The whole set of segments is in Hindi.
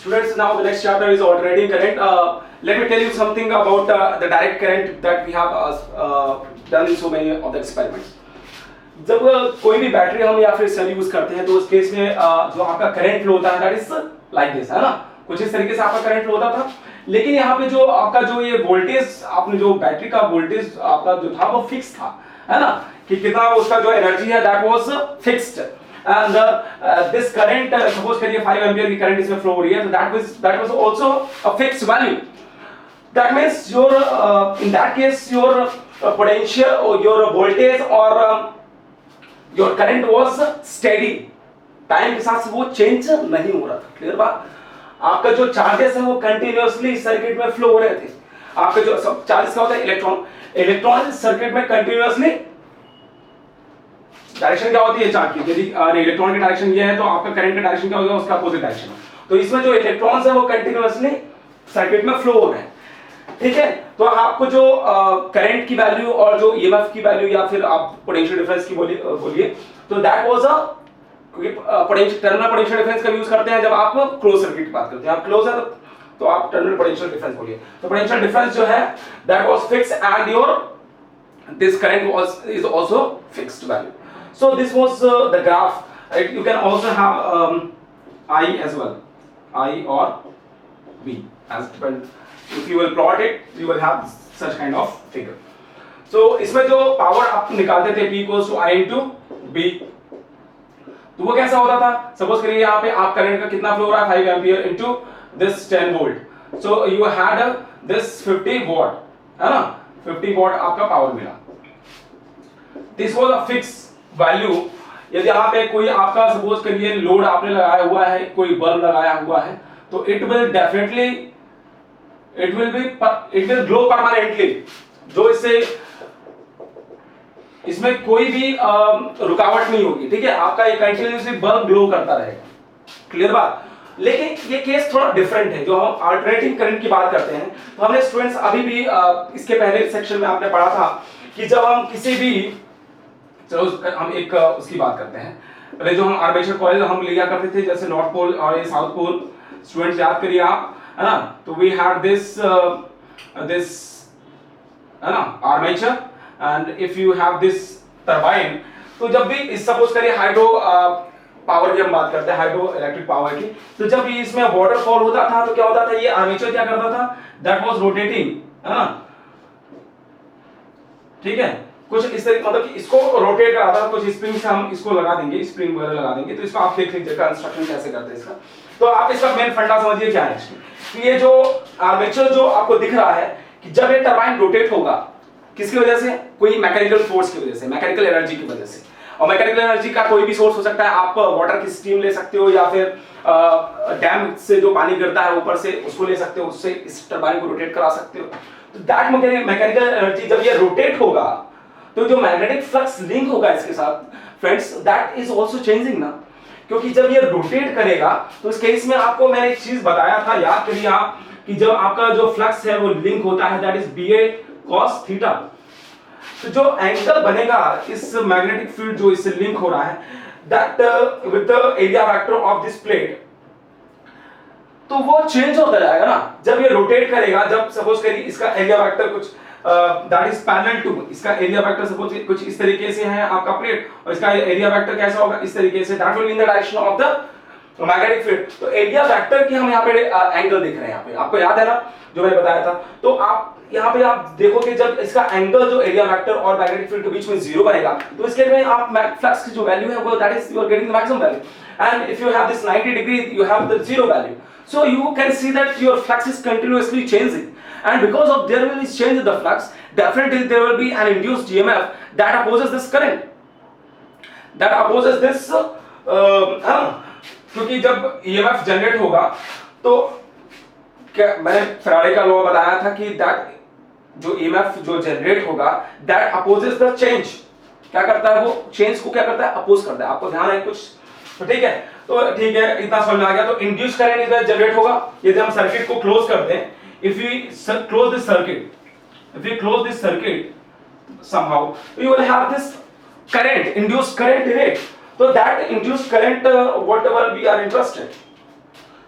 Students, now the next chapter is alternating current. Let me tell you something about the direct current that we have done in so many of the experiments. जब कोई भी बैटरी हम या फिर सेल यूज करते हैं तो उस केस में जो आपका करंट फ्लो होता है दैट इज लाइक दिस, है ना, कुछ इस तरीके से आपका करंट फ्लो होता था। लेकिन यहाँ पे जो आपका जो ये वोल्टेज, आपने जो बैटरी का वोल्टेज आपका जो था वो फिक्स था, है ना, कि कितना उसका जो एनर्जी है that was fixed. And this current, suppose करिए 5 एम्पीयर की करंट इसमें फ्लो हो रही है, तो that was also a fixed value. That means your in that case your potential or your voltage or your current was steady, time के साथ से वो चेंज नहीं हो रहा था। क्लियर बात? आपका जो चार्जेस है वो कंटिन्यूअसली सर्किट में फ्लो हो रहे थे। आपका जो सब चार्जेस का होता है इलेक्ट्रॉन सर्किट में कंटिन्यूअसली डायरेक्शन क्या होती है चार्ज की, यदि इलेक्ट्रॉन की डायरेक्शन ये है तो आपका करंट का डायरेक्शन क्या होगा, उसका अपोजिट डायरेक्शन। तो इसमें जो इलेक्ट्रॉन्स है वो कंटिन्यूअसली सर्किट में फ्लो हो रहे हैं। ठीक है, तो आपको जो करंट की वैल्यू और जो ईएमएफ की वैल्यू या फिर आप पोटेंशियल डिफरेंस की बोलिए, तो that was a potential terminal potential difference का यूज करते हैं जब आप क्लोज सर्किट की बात करते हैं। आप क्लोज है तो आप टर्मिनल पोटेंशियल डिफरेंस बोलिए। तो पोटेंशियल डिफरेंस जो है that was fixed and your this current is also fixed value. So this was the graph. You can also have I as well, I or V as depend. If you will plot it, you will have such kind of figure. So इसमें जो पावर आप निकालते थे P equals to I into B, तो वो कैसा होता था? सपोज करिए यहाँ पे आप करंट का कितना फ्लो हो रहा है 5 ampere into this 10 volt. So you had this 50 watt, है ना, 50 watt आपका पावर मिला। This was a fixed value। यदि यहाँ पे कोई आपका सपोज करिए लोड आपने लगाया हुआ है, कोई बल्ब लगाया हुआ है, तो it will glow permanently। जो इसमें कोई भी रुकावट नहीं होगी। ठीक है, आपका ये कंटिन्यूअसली बल्ब ग्लो करता रहेगा। क्लियर बात? लेकिन ये केस थोड़ा डिफरेंट है। जो हम अल्टरनेटिंग करंट की बात करते हैं तो हमने स्टूडेंट्स अभी भी इसके पहले सेक्शन में आपने पढ़ा था कि जब हम किसी भी, चलो हम एक उसकी बात करते हैं, पहले जो हम आर्मेचर कॉइल हम लिया करते थे जैसे नॉर्थ पोल और ये साउथ पोल, स्टूडेंट्स याद करिए आप, है ना, तो वी हैड दिस है ना armature and if you have this turbine. तो जब भी सपोज करिए हाइड्रो पावर की हम बात करते हैं, हाइड्रो इलेक्ट्रिक पावर की, तो जब भी इसमें वाटरफॉल होता था तो क्या होता था, ये आर्मेचर क्या करता था, दैट वाज रोटेटिंग, है ना। ठीक है, कुछ इस तरीके, मतलब कि इसको रोटेट कराता था, कुछ स्प्रिंग से हम इसको लगा देंगे, स्प्रिंग वगैरह लगा देंगे। तो इसको आप देख लीजिए कंस्ट्रक्शन कैसे करते हैं इसका। तो आप इसका मेन फंडा समझिए क्या है कि ये जो आर्मेचर जो आपको दिख रहा है कि जब ये टरबाइन रोटेट होगा, किसकी वजह से, कोई मैकेनिकल फोर्स की वजह से, मैकेनिकल एनर्जी की वजह से। और मैकेनिकल एनर्जी का कोई भी सोर्स हो सकता है, आप वाटर की स्टीम ले सकते हो या फिर डैम से जो पानी गिरता है ऊपर से उसको ले सकते हो, उससे इस टरबाइन को रोटेट करा सकते हो। तो दैट मैकेनिकल एनर्जी जब ये रोटेट होगा तो जो मैग्नेटिक फ्लक्स लिंक होगा इसके साथ friends, that is also changing ना, क्योंकि जब ये रोटेट करेगा तो इस केस में आपको मैंने एक चीज बताया था, याद करिए आप, कि जब आपका जो फ्लक्स है वो लिंक होता है that is BA cos theta. तो जो एंगल बनेगा इस मैग्नेटिक फील्ड जो इससे लिंक हो रहा है that with the area vector of this plate, तो वो चेंज होता जाएगा ना जब ये रोटेट करेगा। जब सपोज करिए इसका एरिया वेक्टर कुछ दैट इज पैरेलल टू, इसका एरिया वेक्टर सपोज कुछ इस तरीके से है आपका प्लेट, और इसका एरिया वेक्टर कैसा होगा, इस तरीके से, that will in the direction of the magnetic field. तो एरिया वेक्टर की हम यहाँ पे एंगल देख रहे हैं, यहाँ पे आपको याद है ना जो मैंने बताया था। तो आप यहाँ पे आप देखोगे जब इसका एंगल जो एरिया वेक्टर और मैग्नेटिक फील्ड के बीच में 0 बनेगा, तो इसके में आप फ्लक्स की जो वैल्यू है वो that is you are getting the maximum value, and if you have this 90 degree you have the 0 value. So you can see that your flux is continuously changing, and because of there will be change in the flux, definitely there will be an induced EMF that opposes this current, that opposes this क्योंकि जब EMF जनरेट होगा तो क्या मैंने फैराडे का लॉ बताया था कि that जो EMF जो जनरेट होगा that opposes the change, क्या करता है वो चेंज को क्या करता है, अपोज करता है। आपको ध्यान है कुछ, तो ठीक है, तो ठीक है, इतना समझ में आ गया। तो इंड्यूस करंट इधर जनरेट होगा यदि हम सर्किट को क्लोज कर दें, if we close this circuit, if we close this circuit somehow, you will have this current, induced current in it. So that induced current, whatever we are interested,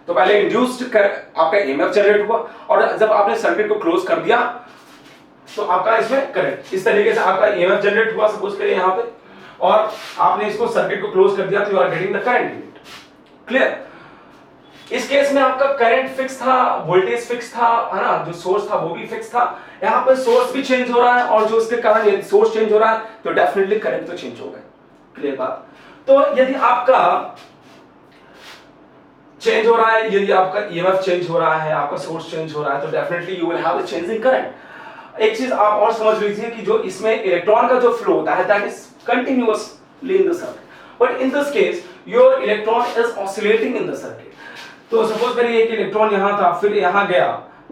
तो पहले इंड्यूस्ड कर आपका ईएमएफ जनरेट हुआ, और जब आपने सर्किट को क्लोज कर दिया तो आपका इसमें करंट, इस तरीके से आपका ईएमएफ जनरेट हुआ सपोज करिए यहाँ पे, और आपने इसको सर्किट को क्लोज कर दिया तो you are getting the current unit. Clear? इस केस में आपका करंट फिक्स था, वोल्टेज फिक्स था, है ना, जो सोर्स था वो भी फिक्स था। यहाँ पे सोर्स भी चेंज हो रहा है, और जो उसके कारण यदि सोर्स चेंज हो रहा है तो डेफिनेटली करंट तो चेंज होगा। क्लियर बात? तो यदि आपका चेंज हो रहा है, यदि आपका ईएमएफ चेंज हो रहा है, आपका सोर्स चेंज हो रहा है, तो definitely you will have a change in current. एक चीज आप और समझ लीजिए कि जो इसमें इलेक्ट्रॉन का जो फ्लो होता है that is continuously in the circuit, but in this case your electron is oscillating in the circuit. तो सपोज करिए एक इलेक्ट्रॉन यहां था, फिर यहां गया,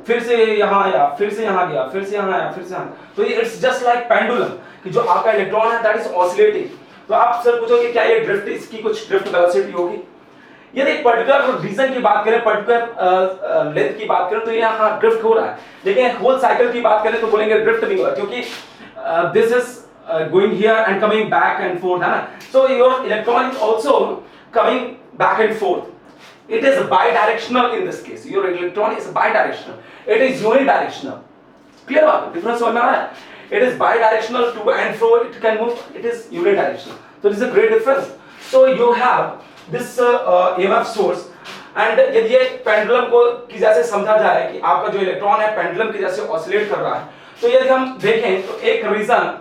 फिर से यहां आया, फिर से यहां गया, फिर से यहां आया, फिर से यहां, तो ये इट्स जस्ट लाइक पेंडुलम कि जो आपका इलेक्ट्रॉन है दैट इज ऑसिलेटिंग। तो आप सर पूछोगे क्या ये ड्रिफ्ट, इसकी कुछ ड्रिफ्ट वेलोसिटी होगी? यदि एक पर्टिकुलर रीजन की बात करें, पर्टिकुलर लेंथ की बात करें, तो यहाँ ड्रिफ्ट हो रहा है, लेकिन होल साइकिल की बात करें तो बोलेंगे ड्रिफ्ट नहीं हो रहा, क्योंकि this is going here and coming back and fourth, है ना। So your electron is also coming back and fourth. It is bidirectional in this case. Your electron is bidirectional. It is unidirectional. Clear बात? Difference समझ में आ रहा है? It is bidirectional to and fro. It can move. It is unidirectional. So this is a great difference. So you have this EMF source. And यदि ये पेंडुलम को की जैसे समझा जाए कि आपका जो इलेक्ट्रॉन है पेंडुलम की जैसे ऑसिलेट कर रहा है, तो यदि हम देखें तो एक रीजन,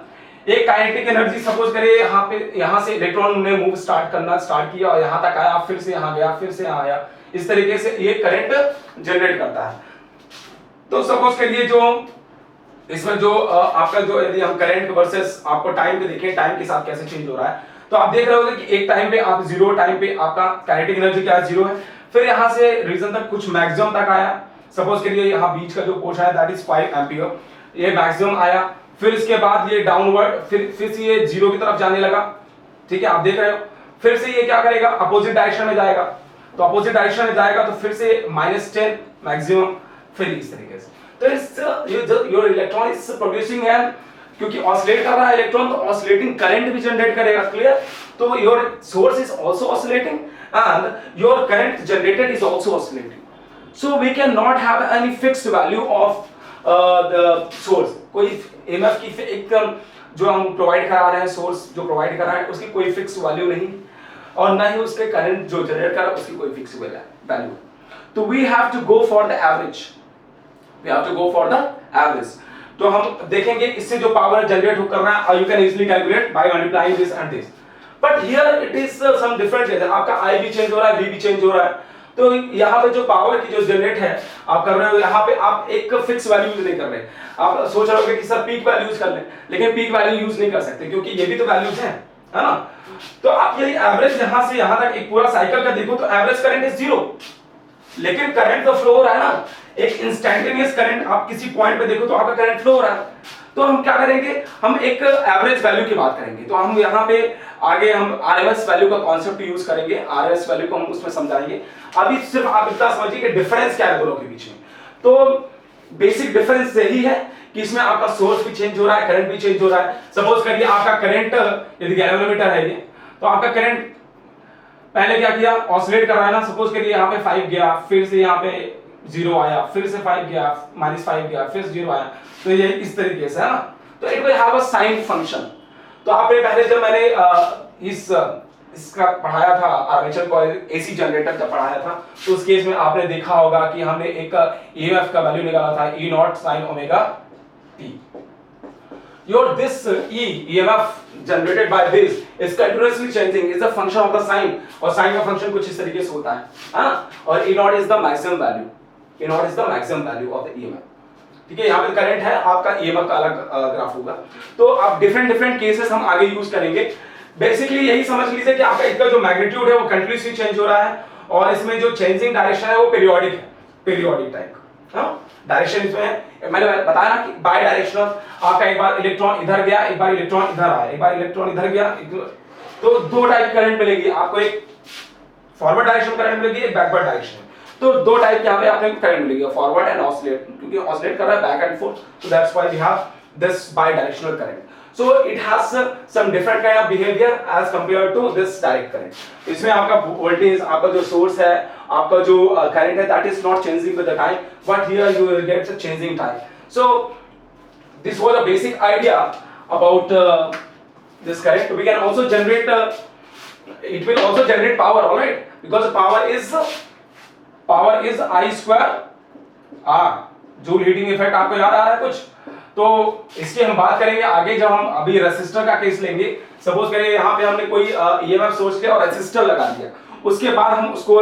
एक काइनेटिक एनर्जी सपोज करिए यहाँ पे, यहाँ से इलेक्ट्रॉन ने मूव करना स्टार्ट किया और यहाँ तक आया, फिर से यहाँ गया, फिर से यहाँ आया, इस तरीके से ये करंट जनरेट करता है। तो सपोज करिए जो इसमें जो आपका जो यदि हम करंट वर्सेस आपको टाइम पे देखें, टाइम के साथ कैसे चेंज हो रहा है, तो आप देख रहे होंगे कि एक टाइम पे आप जीरो टाइम पे आपका काइनेटिक एनर्जी क्या है, जीरो है, फिर यहाँ से रीजन तक कुछ मैक्सिमम तक आया, सपोज करिए यहाँ बीच का जो पोर्शन है दैट इज 5 एम्पियर, ये मैक्सिमम आया, फिर इसके बाद ये डाउनवर्ड, फिर से ये जीरो की तरफ जाने लगा, ठीक है, आप देख रहे हो, फिर से ये क्या करेगा, अपोजिट डायरेक्शन में जाएगा, तो अपोजिट डायरेक्शन में जाएगा तो फिर से -10 मैक्सिमम, फिर इस तरीके से। तो your electron is producing an, क्योंकि ऑसिलेट कर रहा है इलेक्ट्रॉन तो ऑसिलेटिंग करंट भी जनरेट करेगा। क्लियर? तो your source is also oscillating and your current generated is also oscillating. So we can not have any fixed value of the source. कोई ईएमएफ की एकदम जो हम प्रोवाइड करा रहे हैं, सोर्स जो प्रोवाइड कर रहा है उसकी कोई फिक्स वैल्यू नहीं, और ना ही उसके करंट जो जनरेट कर रहा है उसकी कोई फिक्स वैल्यू। तो we have to go for the average, we have to go for the average. तो हम देखेंगे इससे जो पावर जनरेट कर रहा है, you can easily calculate by multiplying this and this, but here it is some different. आपका आई भी चेंज हो रहा है, वी भी चेंज हो रहा है, तो यहाँ पे जो पावर की जो जनरेट है आप कर रहे हो, यहाँ पे आप एक फिक्स वैल्यू यूज नहीं कर रहे। आप सोच रहे हो कि सर पीक वैल्यू यूज कर लें, लेकिन पीक वैल्यू यूज नहीं कर सकते क्योंकि ये भी तो वैल्यूज हैं, है ना। तो आप यदि एवरेज यहाँ से यहाँ तक एक पूरा साइकिल का देखो तो एवरेज करंट इज 0, लेकिन करंट तो फ्लो हो रहा है ना, एक इंस्टेंटेनियस करंट आप किसी पॉइंट पे देखो तो आपका करंट फ्लो हो रहा है। तो हम क्या करेंगे, हम एक एवरेज वैल्यू की बात करेंगे। तो हम यहाँ पे आगे हम आरएमएस वैल्यू का कॉन्सेप्ट यूज करेंगे, आरएमएस वैल्यू को हम उसमें समझाएंगे। अभी सिर्फ आप इतना समझिए कि डिफरेंस क्या है दोनों के बीच में। तो बेसिक डिफरेंस यही है कि इसमें आपका सोर्स भी चेंज हो रहा है, करंट भी चेंज हो रहा है। सपोज करिए आपका करंट यदि गैल्वेनोमीटर है ये, तो आपका करंट पहले क्या किया, ऑसिलेट कर रहा है ना, सपोज करिए यहाँ पे 5 गया, फिर से यहाँ पे 0 आया, फिर से 5 गया, -5 गया, फिर 0 आया, तो ये इस तरीके से है ना। तो it will have a sine function. तो आपने पहले जब मैंने इसका पढ़ाया था आर्मेचर कॉइल एसी जनरेटर का पढ़ाया था, तो उस केस में आपने देखा होगा कि हमने एक ईएमएफ का वैल्यू निकाला था E0 sin omega t। Your this EMF generated by this is continuously changing, is a function of the sine, और sine का फंक्शन कुछ इस तरीके से होता है, हाँ, और E0 is the maximum value, E0 is the maximum value of the EMF। ठीक है, यहाँ पे करंट है, आपका EMF का अलग ग्राफ होगा। तो आप डिफरेंट केसेस हम आगे यूज करेंगे। बेसिकली यही समझ लीजिए कि आपका इसका जो मैग्नीट्यूड है वो कंटिन्यूसली चेंज हो रहा है, और इसमें जो चेंजिंग डायरेक्शन है वो पीरियोडिक है, पीरियोडिक टाइप का, हाँ। डायरेक्शन इसमें मैंने बताया ना कि बाय डायरेक्शनल, आपका एक बार इलेक्ट्रॉन इधर गया, एक बार इलेक्ट्रॉन इधर आया, एक बार इलेक्ट्रॉन इधर गया, तो दो टाइप करंट मिलेगी आपको, एक फॉरवर्ड डायरेक्शन करंट मिलेगी, एक बैकवर्ड डायरेक्शन। तो दो टाइप यहाँ पे आपको करंट मिलेगी, फॉरवर्ड एंड ऑसिलेट, क्योंकि ऑसिलेट कर रहा है back and fourth, so that's why we have this bidirectional current। so it has some different kind of behavior as compared to this direct current। इसमें आपका voltage, आपका जो source है, आपका जो current है, that is not changing with the time, but here you will get the changing time। So this was a basic idea about this current। We can also generate it will also generate power, all right, because power is I square R। Joule heating effect आपको याद आ रहा है कुछ? तो इसकी हम बात करेंगे आगे जब हम अभी रेसिस्टर का केस लेंगे। सपोज करें यहाँ पे हमने कोई ईएमएफ सोर्स लिया और रेसिस्टर लगा दिया, उसके बाद हम उसको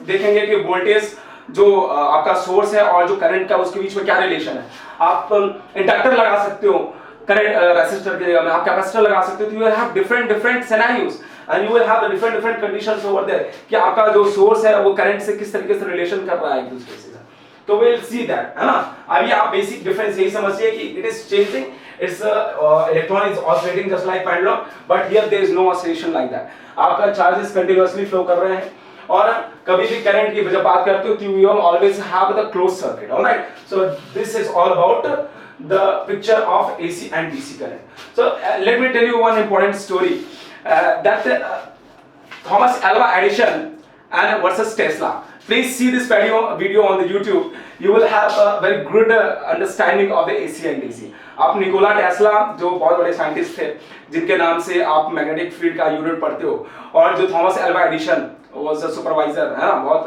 देखेंगे कि वोल्टेज जो आपका सोर्स है और जो करंट का उसके बीच में क्या रिलेशन है। आप इंडक्टर लगा सकते हो करंट रेसिस्टर की जगह में, आप कैपेसिटर लगा सकते हो। तो you will have different scenarios and you will have the different conditions over there कि आपका जो सोर्स है वो करंट से किस तरीके से रिलेशन कर रहा है एक दूसरे से। तो we'll see that, है ना। अभी आप बेसिक डिफरेंस यही समझिए कि it is changing, its electron is oscillating just like pendulum, but here there is no oscillation like that। आपका चार्जेस कंटिन्यूअसली फ्लो कर रहे हैं और कभी भी करंट की जब बात करते हो तो you will always have the closed circuit, all right। So this is all about the picture of AC and DC current। So let me tell you one important story that Thomas Alva Edison and versus Tesla। Please see this video on the YouTube। You will have a very good understanding of the AC and DC। आप निकोला टेस्ला जो बहुत बड़े साइंटिस्ट थे जिनके नाम से आप मैग्नेटिक फील्ड का यूनिट पढ़ते हो, और जो Thomas Alva Edison was a supervisor, है ना, बहुत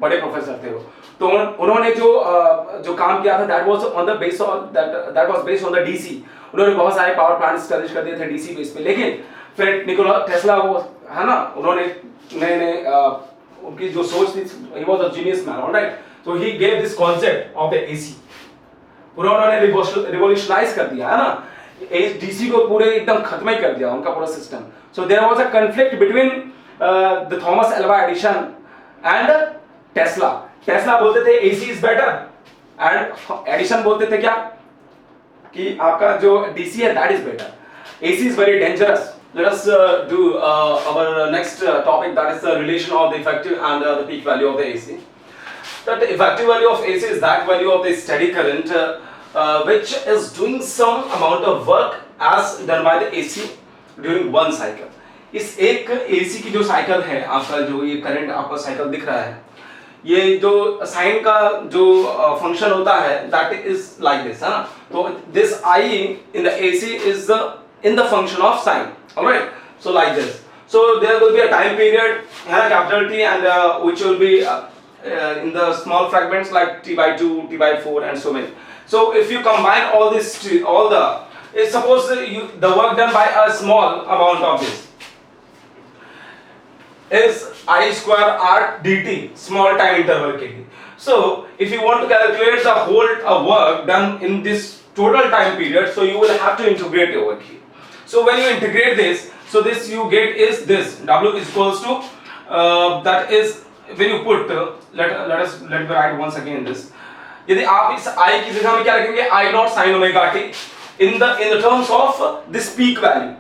बड़े प्रोफेसर थे वो। तो उन्होंने जो काम किया था that was on the base of that was based on the DC। उन्होंने बहुत सारे पावर प्लांट एस्टैब्लिश कर दिए थे डीसी बेस पे। लेकिन फिर निकोला टेस्ला वो, है ना, उन्होंने नए उनकी जो सोच थी, he was a genius man, all right, so he gave this concept of the AC। पूरा उन्होंने रिवॉल्यूशनाइज कर दिया, है ना, डीसी को पूरे एकदम खत्म ही कर दिया उनका पूरा system. So there was a conflict between the Thomas Alva Edison and Tesla. Tesla बोलते थे AC is better and Edison बोलते थे क्या कि आपका जो डीसी है that is better, AC is very dangerous. Let us do our next topic, that is the relation of the effective and the peak value of the AC। That the effective value of AC is that value of the steady current which is doing some amount of work as done by the AC during one cycle। इस एक AC की जो साइकिल है, आपका जो ये करंट आपका साइकिल दिख रहा है, ये जो साइन का जो फंक्शन होता है that is like this, है ना। तो this I in the AC is in the function of sine, all right, so like this। So there will be a time period, capital T, and which will be in the small fragments like t/2, t/4 and so many। So if you combine all this, suppose the work done by a small amount of this is I square R dt, small time interval के लिए। So if you want to calculate the whole work done in this total time period, so you will have to integrate over here। So when you integrate this, so this you get is this W is equals to that is when you put let me write once again this। यदि आप इस I की जगह में क्या रखेंगे, I naught sin omega t in the terms of this peak value,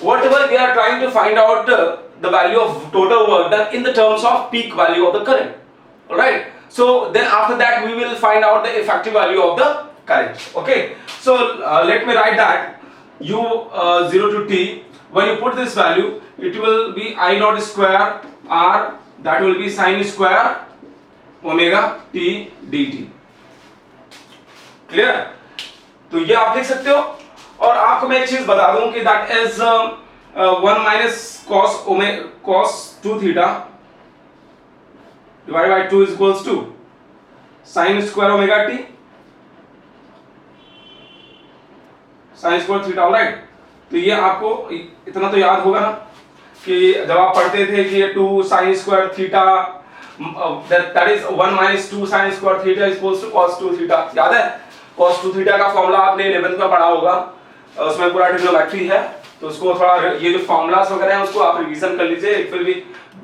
whatever we are trying to find out the value of total work done in the terms of peak value of the current, all right। So then after that we will find out the effective value of the current, okay। So let me write that u 0 to t, when you put this value it will be I naught square R, that will be sin square omega t dt, clear। तो ये आप लिख सकते हो। और आपको मैं एक चीज बता दूं कि that is 1 minus cos 2 theta divided by 2 is equals to sin square omega t sin square theta, all right। तो ये आपको इतना तो याद होगा ना कि जब आप पढ़ते थे कि 2 sin square theta that is 1 minus 2 sin square theta is equals to cos 2 theta, याद है? cos 2 theta का फॉर्मूला आपने 11th में पढ़ा होगा, उसमें पूरा ट्रिग्नोमेट्री है, तो उसको थोड़ा ये जो फॉर्मूलास वगैरह हैं उसको आप रिवीजन कर लीजिए, it will be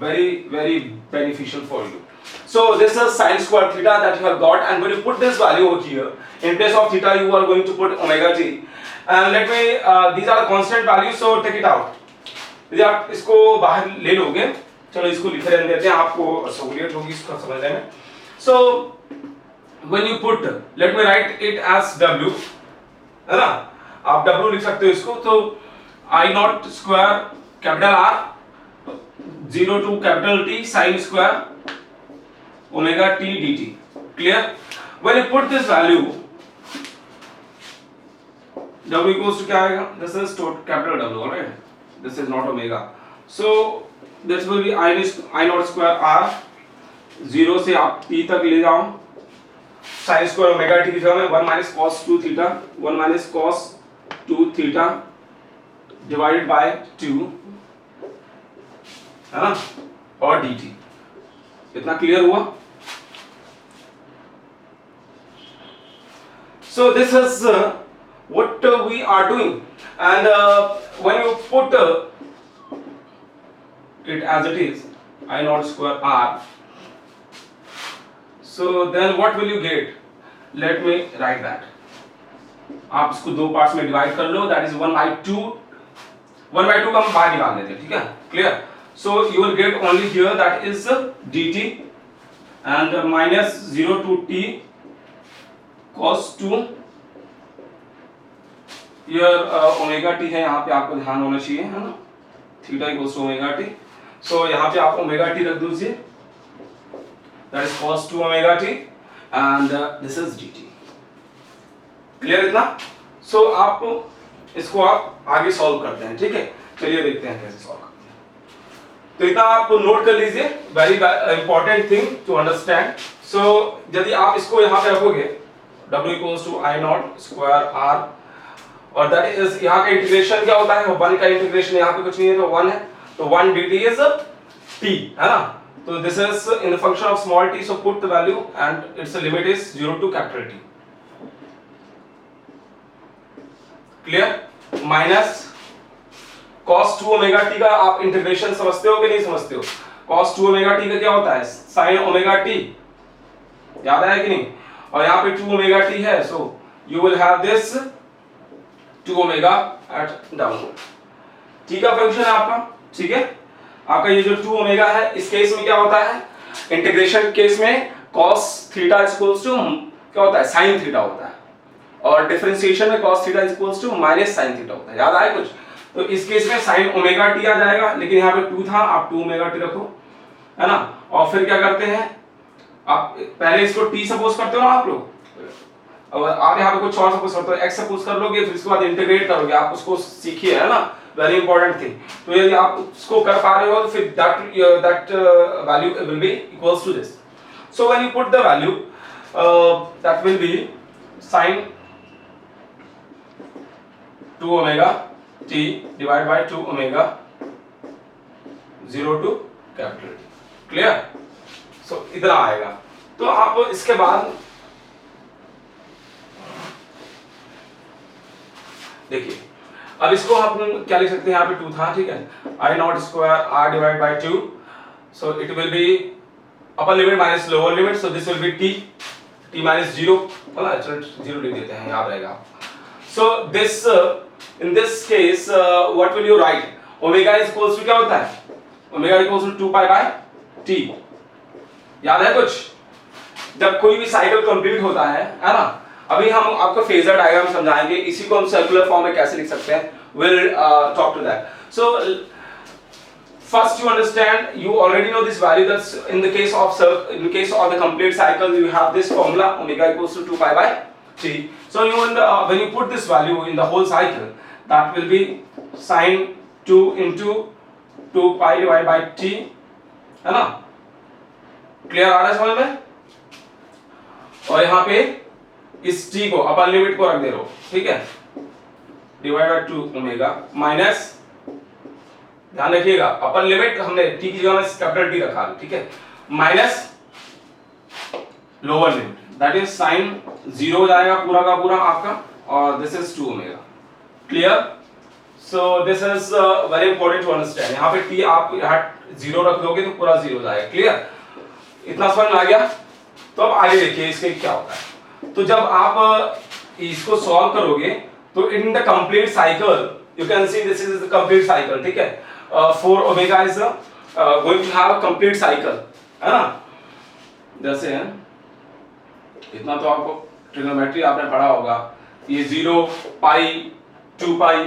very beneficial for you। So this is sin square theta that you have got, and when you put this value over here in place of theta you are going to put omega t, and let me these are the constant values, so take it out। यदि आप इसको बाहर ले लोगे, चलो इसको लिखे रहने देते हैं, आपको सहूलियत होगी इसको समझने में। So when you put, let me write it as W, है ना, आप W लिख सकते हो इसको, तो I naught square capital R 0 to capital T sine square omega T dt. Clear? When you put this value, W equals to क्या आएगा? This is capital W, alright? This is not omega. So this will be I naught square R 0 से आप T तक ले जाओ, साइन स्क्वायर ओमेगा T की फॉर्म में 1 minus cos 2 theta, 1 minus cos 2 theta divided by 2, है ना, और dt. इतना क्लियर हुआ? So this is what we are doing, and when you put it as it is, I naught square R, so then what will you get? Let me write that. आप इसको दो पार्ट्स में डिवाइड कर लो, that is 1/2. 1/2 का हम बाहर निकाल लेते हैं, ठीक है, clear? So you will get only here that is dt and minus 0 to t cos 2. Here omega T है, यहाँ पे आपको ध्यान होना चाहिए, है ना, theta equals to omega T. So यहाँ पे आप ओमेगा टी रख दीजिए, that is cos 2 omega T and this is dt. Clear इतना? सो आप इसको आप आगे सॉल्व करते हैं, ठीक है, चलिए देखते हैं कैसे सॉल्व करते हैं. तो इतना आप नोट कर लीजिए, very important thing to understand. So यदि आप इसको यहाँ पे रखोगे, w equals to I not square R, और दैट इज यहाँ का इंटीग्रेशन क्या होता है, 1 का इंटीग्रेशन, यहाँ पे कुछ नहीं है तो 1 है, तो 1 dt इज t, है ना. तो this is in the function of small t, so put the value and its limit is 0 to capital T. Clear? Minus cos 2 omega t का आप इंटीग्रेशन समझते हो कि नहीं समझते हो? cos 2 ओमेगा t का क्या होता है, sin ओमेगा t, याद आया कि नहीं? और यहाँ पे 2 ओमेगा t है, सो you will have this 2 omega eight downward. ठीक है, फंक्शन है आपका, ठीक है. आपका ये जो 2 ओमेगा है, इस केस में क्या होता है, इंटीग्रेशन केस में cos थीटा इक्वल्स टू क्या होता है, sin थीटा होता है, और डिफरेंशिएशन में cos theta equals to minus sin theta होता है. याद आया कुछ? तो इस केस में sin ओमेगा t आ जाएगा, लेकिन यहाँ पे 2 था, आप 2 ओमेगा t रखो, है ना. और फिर क्या करते हैं, आप पहले इसको t सपोज करते हो ना आप लोग, अब आप यहाँ पे कुछ और सपोज करते हो, x सपोज कर लोगे, फिर इसके बाद इंटीग्रेट करोगे, आप उसको सीखिए, है ना, वेरी इंपॉर्टेंट थिंग. तो यदि आप उसको कर पा रहे हो, तो फिर that value will be equals to this. So when you put the value, that will be sin 2 omega t divide by 2 omega 0 to capital T. Clear? So इतना आएगा. तो आप इसके बाद देखिए, अब इसको आप क्या लिख सकते हैं, यहाँ पे 2 था, ठीक है, I not square R divide by 2, so it will be upper limit minus lower limit, so this will be t minus 0, बोला, चलो 0 लिख देते हैं, याद रहेगा. So this in this case what will you write, omega is equals to क्या होता है, omega equals to 2 pi by t. याद है कुछ? जब कोई भी साइकिल कंप्लीट होता है ना, अभी हम आपको फेजर डायग्राम समझाएंगे, इसी को हम सर्कुलर फॉर्म में कैसे लिख सकते हैं, will talk to that. So first you understand, you already know this value, that's in the case of the complete cycle you have this formula omega equals to 2 pi by t. So you when you put this value in the whole cycle, that will be sin 2 into 2 pi divided by t, है ना. क्लियर आ रहा है समझ में? और यहाँ पे इस t को अपर लिमिट को रख दे रहे हो, ठीक है, डिवाइड बाय 2 ओमेगा माइनस, ध्यान रखिएगा अपर लिमिट हमने t की जगह में कैपिटल T रखा है, ठीक है, minus lower limit, that is sin 0 हो जाएगा पूरा का पूरा आपका, और this is 2 omega. Clear? So this is very important to understand. यहाँ पे t आप यहाँ 0 रख दोगे तो पूरा 0 हो जाएगा. क्लियर? इतना समझ में आ गया? तो अब आगे देखिए इसके क्या होता है. तो जब आप इसको सॉल्व करोगे, तो in the complete cycle you can see this is the complete cycle, ठीक है. 4 omega is going to have a complete cycle, है ना. जैसे इतना तो आपको ट्रिग्नोमेट्री आपने पढ़ा होगा, ये 0 पाई 2 पाई,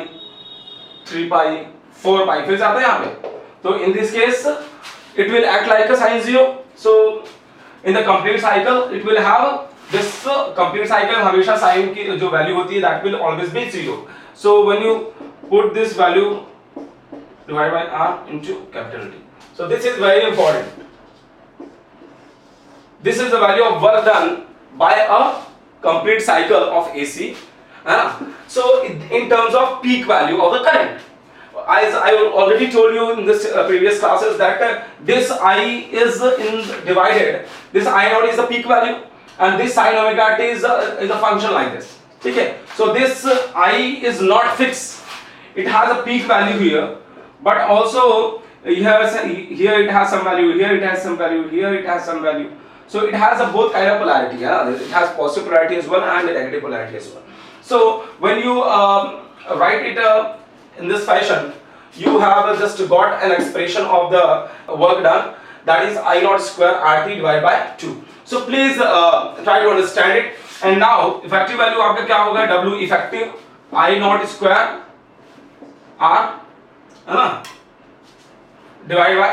3 पाई, 4 पाई, फिर जाता है यहाँ पे। तो इन this case it will act like a sine 0. So in the complete cycle it will have this complete cycle हमेशा sin की जो वैल्यू होती है that will always be 0. So when you put this value divided by r into capital T. So this is very important. This is the value of work done by a complete cycle of AC. So in terms of peak value of the current, as I already told you in this previous classes that this I is divided, this I naught is the peak value and this sin omega t is a function like this. Okay, so this I is not fixed, it has a peak value here, but also here it has some value, here it has some value, here it has some value. So it has a both kind of polarity. It has positive polarity as well and negative polarity as well. So when you write it in this fashion, you have just got an expression of the work done, that is I naught square RT divided by 2. So please try to understand it. And now effective value आपका क्या होगा? W effective I naught square R है ना divided by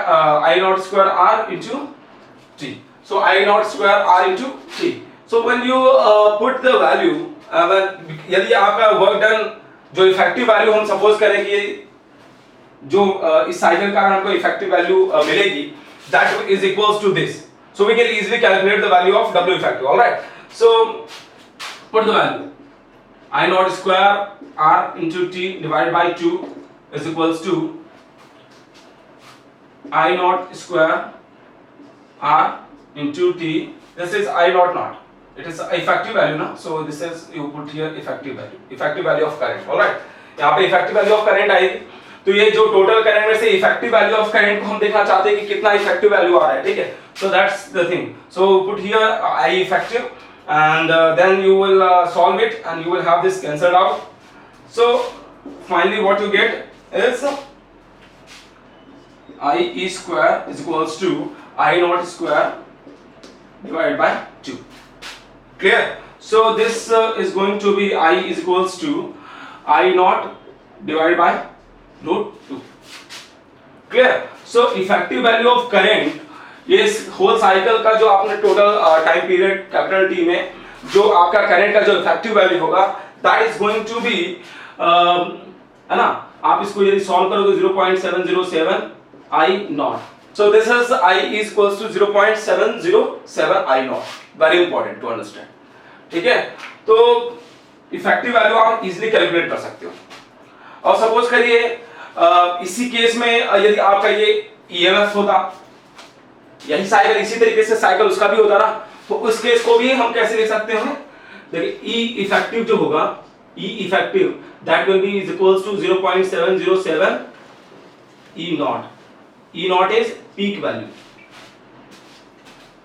I naught square R into T. So I naught square R into T. So when you put the value, यदि आपका वर्क डन जो इफेक्टिव वैल्यू हम सपोज करें कि जो इस साइकिल का हमको इफेक्टिव वैल्यू मिलेगी, that is equals to this. So we can easily calculate the value of W effective. All right. So put the value I naught square R into T divided by 2 is equals to I naught square R into T. This is I naught naught. It is effective value ना, so this is you put here effective value of current. All right. यहाँ पे effective value of current आएगी, तो ये जो टोटल करंट में से effective value of current को हम देखना चाहते हैं कि कितना effective value आ रहा है, ठीक है? So that's the thing. So put here I effective and then you will solve it and you will have this cancelled out. So finally what you get is I E square is equals to I naught square divided by 2. Clear? So this is going to be I is equals to I naught divided by root 2. Clear? So effective value of current, ये होल साइकिल का जो आपने total time period capital T में जो आपका करंट का जो इफेक्टिव वैल्यू होगा, that is going to be है ना, आप इसको यदि सॉल्व करोगे 0.707 I naught. So this is I is equals to 0.707 I naught. Very important to understand. ठीक है, तो इफेक्टिव वैल्यू आप इजीली कैलकुलेट कर सकते हो. और सपोज करिए इसी केस में यदि आपका ये ईएमएफ होता, यही साइकिल इसी तरीके से साइकिल उसका भी होता ना, तो उस केस को भी हम कैसे लिख सकते हैं? देखिए ई इफेक्टिव जो होगा, E effective that will be is equals to 0.707 E naught. E naught is peak value.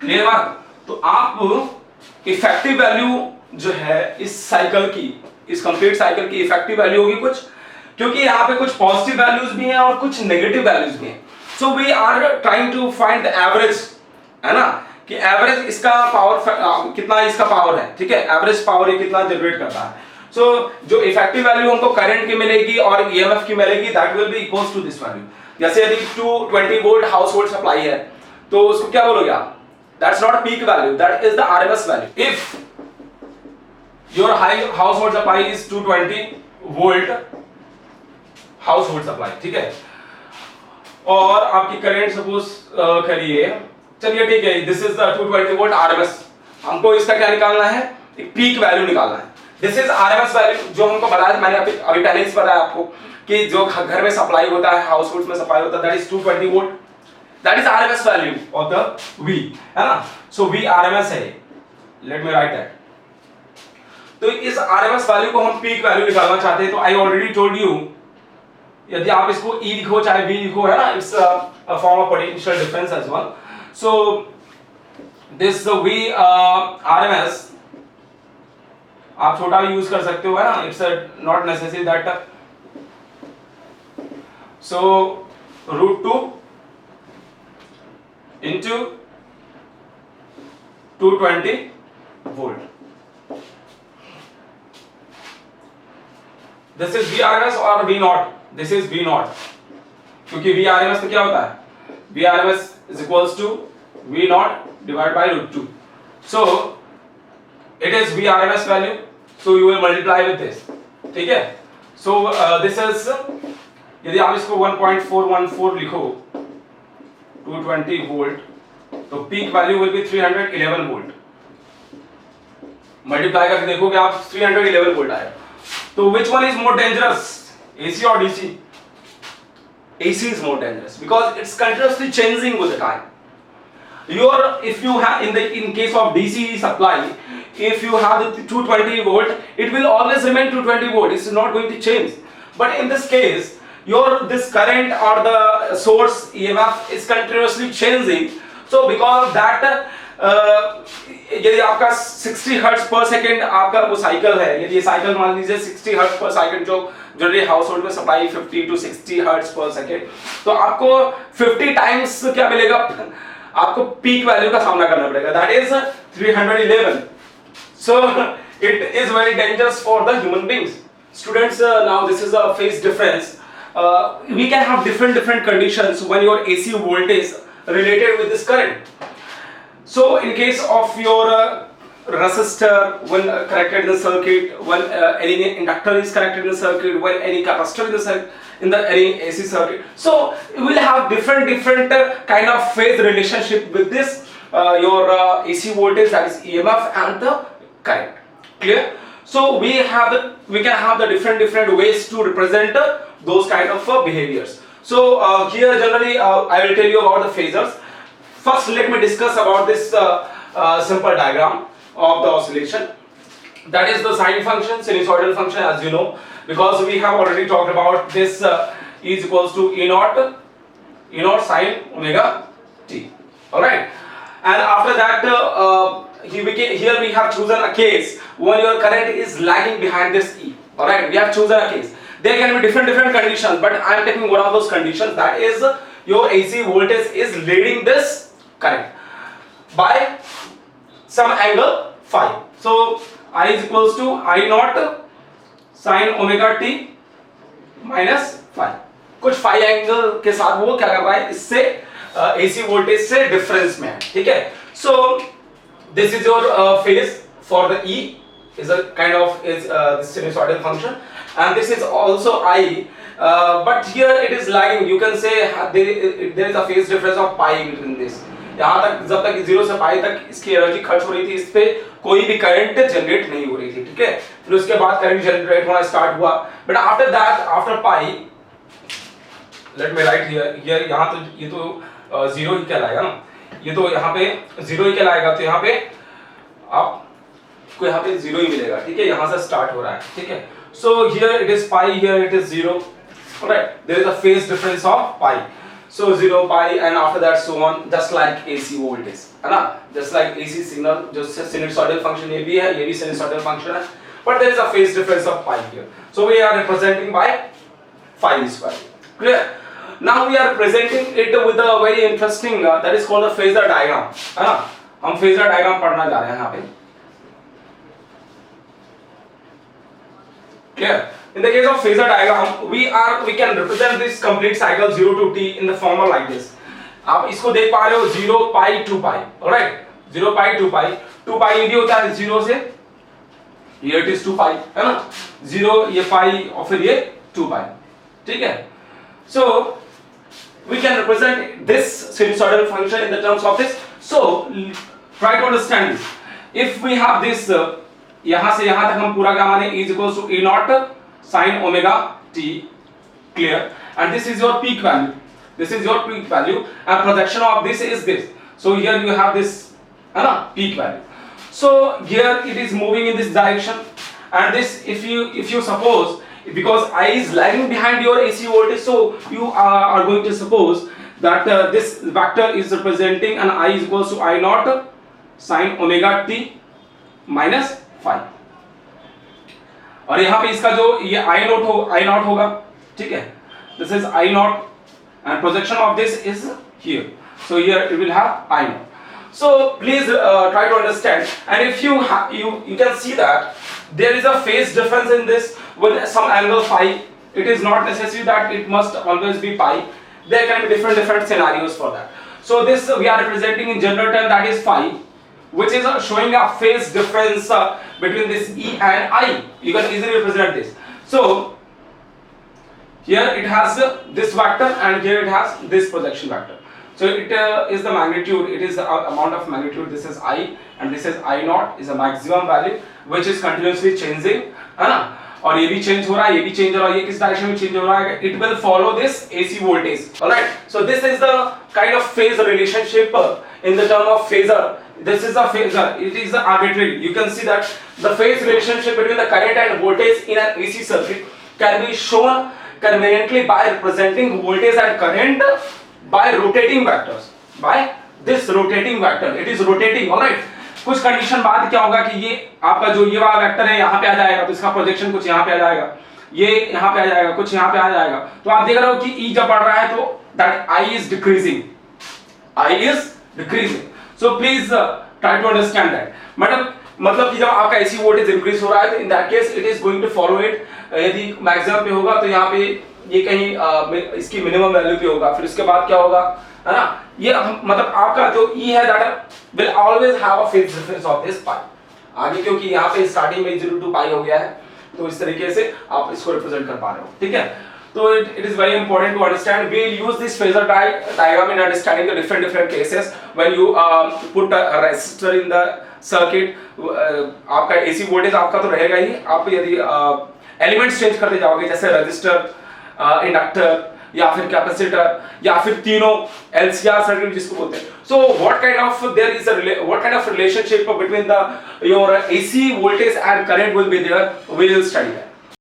Clear बात? तो आप इफेक्टिव वैल्यू जो है इस साइकिल की, इस कंप्लीट साइकिल की इफेक्टिव वैल्यू होगी कुछ, क्योंकि यहाँ पे कुछ पॉजिटिव वैल्यूज भी हैं और कुछ नेगेटिव वैल्यूज भी हैं. So we are trying to find the average, है ना, कि एवरेज इसका पावर कितना इसका पावर है. ठीक है, एवरेज पावर ये कितना जनरेट करता है. सो जो इफेक्टिव वैल्यू हमको करंट की मिलेगी और ईएमएफ की मिलेगी, that will be equals to this value. जैसे यदि 220 वोल्ट हाउस होल्ड सप्लाई है तो उसको क्या बोलोगे आप? That's not a peak value, that is the RMS value. If your house hold supply is 220 volt house hold supply, ठीक है, और आपकी करंट सपोज करिए, चलिए ठीक है, this is the 220 volt RMS. हमको इसका क्या निकालना है? एक पीक वैल्यू निकालना है. दिस इज आरएमएस वैल्यू जो हमको बताया, मैंने अभी पहले ही बताया आपको कि जो घर में सप्लाई होता है, हाउस होल्ड में सप्लाई होता है, that is 220 volt. That is RMS value of the V, है ना. सो वी आरएमएस है, लेट मी राइट दैट. तो इस आरएमएस वैल्यू को हम पीक वैल्यू निकालना चाहते हैं. तो आई ऑलरेडी टोल्ड यू, यदि आप इसको E लिखो चाहे V लिखो, है ना, it's a form of potential difference as well. So this V RMS आप छोटा भी यूज कर सकते हो, है ना, it's not necessary that. So √2 into 220 volt. This is V R M S और V naught, this is V naught, क्योंकि वी आर एम एस तो क्या होता है, V R M S is equals to V naught divide by root two, so it is V R M S value, so you will multiply with this, ठीक है। सो दिस इज, यदि आप इसको 1.414 लिखो 220 वोल्ट, तो peak value will B 311 volt, multiply करके देखोगे आप 311 वोल्ट आएगा। तो which one is more dangerous, AC or DC? AC is more dangerous because it's continuously changing with the time. If you have in case of DC supply, if you have the 220 volt, it will always remain 220 volt. It's not going to change. But in this case, this current or the source EMF is continuously changing. So because of that, यदि आपका 60 हर्ट्ज पर सेकंड आपका वो साइकिल है, यदि ये साइकिल मान लीजिए 60 हर्ट्ज पर सेकंड, जो जनरली हाउस होल्ड में सप्लाई 50 टू 60 हर्ट्ज पर सेकंड, तो आपको 50 टाइम्स क्या मिलेगा, आपको पीक वैल्यू का सामना करना पड़ेगा, that is 311। So it is very dangerous for the human beings. Students, now this is a phase difference, we can have different conditions when your AC voltage related with this current. So in case of your resistor when connected in the circuit, when any inductor is connected in the circuit, when any capacitor in the any AC circuit, so we will have different kind of phase relationship with this your AC voltage, that is EMF, and the current. Clear? So we can have the different ways to represent those kind of behaviors. So here generally I will tell you about the phasors. First, let me discuss about this simple diagram of the oscillation. That is the sine function, sinusoidal function, as you know, because we have already talked about this is equals to E naught sine omega t. All right, and after that here we have chosen a case when your current is lagging behind this E. All right, we have chosen a case. There can be different conditions, but I am taking one of those conditions, that is your AC voltage is leading this current by some angle phi. So I is equals to I naught sin omega t minus phi. कुछ phi एंगल के साथ वो क्या कर रहा है, इससे AC वोल्टेज से डिफरेंस में है, ठीक है। So this is your phase for the E is a kind of the sinusoidal function, and this is also I, but here it is lagging. You can say there is a phase difference of pi between this. यहाँ तक जब तक 0 से पाई तक इसकी एनर्जी खर्च हो रही थी, इस पे कोई भी करंट जनरेट नहीं हो रही थी, ठीक है। फिर उसके बाद करंट जनरेट होना स्टार्ट हुआ, but after that, after pi, late me right here, यहाँ तो ये तो 0 ही कहलाएगा ना, ये तो यहाँ पे 0 ही कहलाएगा, तो यहाँ पे आपको यहाँ पे 0 ही मिलेगा, ठीक है, यहाँ से स्टार्ट हो रहा है, ठीक है। So here it is pi, here it is 0, alright, there is a phase difference of pi. So 0 pi and after that so on, just like AC voltage है ना, just like AC signal, जो sinusoidal function ये भी है, ये भी sinusoidal function है, but there is a phase difference of pi here. So we are representing by phi square. Clear? Now we are presenting it with a very interesting that is called a phasor diagram, है ना। हम phasor diagram पढ़ना जा रहे हैं यहाँ पे। Clear? In the case of phasor diagram, we can represent this complete cycle 0 to t in the form like this. आप इसको देख पा रहे हो 0 pi 2 pi, alright? 0 pi 2 pi, 2 pi ये भी होता है 0 से, here it is 2 pi, है ना? 0 ये pi और फिर ये 2 pi, ठीक है? So we can represent this sinusoidal function in the terms of this. So try to understand this. If we have this यहाँ से यहाँ तक हम पूरा क्या माने, is equals to E naught sin omega t, clear, and this is your peak value, this is your peak value, and projection of this is this. So here you have this peak value. So here it is moving in this direction, and this if you suppose, because I is lagging behind your AC voltage, so you are going to suppose that this vector is representing an I is equals to I naught sin omega t minus phi, और यहाँ पे इसका जो ये I naught होगा, ठीक है, this is I naught and projection of this is here, so here it will have I naught. So please try to understand, and if you can see that there is a phase difference in this with some angle phi. It is not necessary that it must always be pi. There can be different scenarios for that. So this we are representing in general term, that is phi, which is showing a phase difference between this E and I. You can easily represent this. So here it has this vector and here it has this projection vector. So it is the magnitude, it is the amount of magnitude. This is I and this is I naught, is a maximum value which is continuously changing, है ना, और ये भी चेंज हो रहा है, ये भी चेंज हो रहा है, ये किस डायरेक्शन में चेंज हो रहा है, it will follow this AC voltage. Alright, so this is the kind of phase relationship in the term of phasor. This is a phasor, it is arbitrary. You can see that the phase relationship between the current and voltage in an AC circuit can be shown conveniently by representing voltage and current by rotating vectors, by this rotating vector. It is rotating. Alright, कुछ कंडीशन बाद क्या होगा कि ये आपका जो ये वाला वेक्टर है यहाँ पे आ जाएगा, तो इसका प्रोजेक्शन कुछ यहाँ पे आ जाएगा, ये यहाँ पे आ जाएगा, कुछ यहाँ पे आ जाएगा. तो आप देख रहे हो कि E जब बढ़ रहा है तो that I is decreasing, I is decreasing. So please try to understand that. मतलब कि जब आपका AC वोल्टेज इंक्रीज हो रहा है तो in that case it is going to follow it. यदि मैक्सिमम पे होगा तो यहाँ पे ये कहीं इसकी मिनिमम वैल्यू पे होगा, फिर उसके बाद क्या होगा, है ना, ये मतलब आपका जो E है that will always have a phase difference of this pi. आगे क्योंकि यहाँ पे स्टार्टिंग में 0 to pi हो गया है, तो इस तरीके से आप इसको रिप्रेजेंट कर पा रहे हो. ठीक है, तो it is very important to understand. We will use this phasor diagram in understanding the different cases when you put a resistor in the circuit. आपका AC वोल्टेज आपका तो रहेगा ही, आप यदि एलिमेंट्स चेंज करते जाओगे जैसे रजिस्टर, इंडक्टर या फिर कैपेसिटर या फिर तीनों LCR सर्किट जिसको बोलते हैं. So what kind of relationship between your AC voltage and current will be there, we will study that.